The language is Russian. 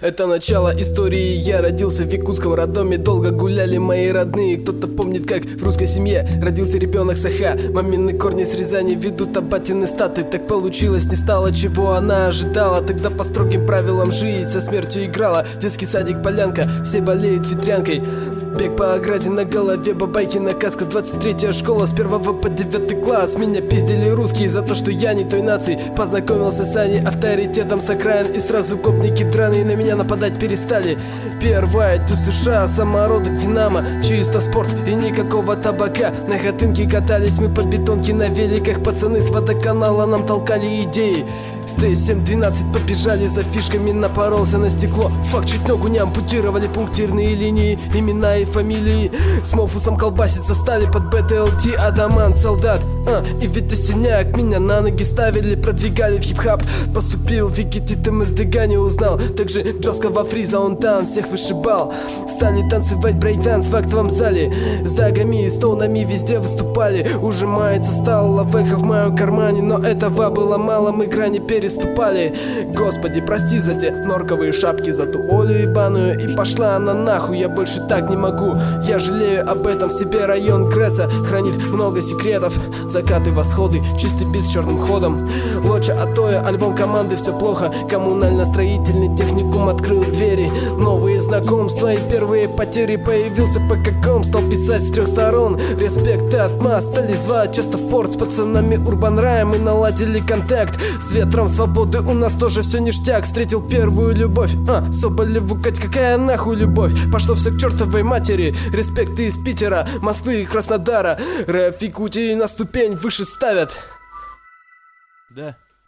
Это начало истории. Я родился в якутском роддоме. Долго гуляли мои родные. Кто-то помнит, как в русской семье родился ребенок Саха. Мамины корни с Рязани ведут абатины статы. Так получилось, не стало, чего она ожидала. Тогда по строгим правилам жизнь со смертью играла. Детский садик, полянка, все болеют ветрянкой. Бег по ограде, на голове бабайкина каска. 23-я школа, с 1 по 9 класс. Меня пиздили русские за то, что я не той нации. Познакомился с Аней, авторитетом с окраин. И сразу гопники драные на меня нападать перестали. Первая тю США, самородок Динамо. Чисто спорт и никакого табака. На хатынке катались мы по бетонке на великах. Пацаны с водоканала нам толкали идеи. С Т-7-12 побежали за фишками, напоролся на стекло. Фак, чуть ногу не ампутировали, пунктирные линии, имена и фамилии. С Мофусом колбаситься стали под БТЛТ, Адамант, солдат. И ведь синяк, меня на ноги ставили, продвигали в хип-хап. Поступил в Викитит, МСДГ не узнал. Также Джоского Фриза, он там всех вышибал. Стали танцевать брейкданс в актовом зале. С дагами и стоунами везде выступали. Ужимается стал лавеха в моем кармане. Но этого было мало, мы грани переступали. Господи, прости за те норковые шапки, за ту Олю ебаную. И пошла она нахуй, я больше так не могу. Я жалею об этом, в себе район Кресса хранит много секретов. Закаты, восходы, чистый бит с черным ходом. Лоча Атоя, альбом команды «Все плохо». Коммунально-строительный техникум открыл двери. Новые знакомства и первые потери. Появился по каком, стал писать с 3 сторон. Респект от масс, стали звать часто в порт. С пацанами Урбан Рая мы наладили контакт. С ветром свободы у нас тоже все ништяк. Встретил первую любовь, Соболеву Кать, какая нахуй любовь. Пошло все к чертовой матери. Респекты из Питера, Москвы и Краснодара. Рэп Якутии на ступень выше ставят. Да.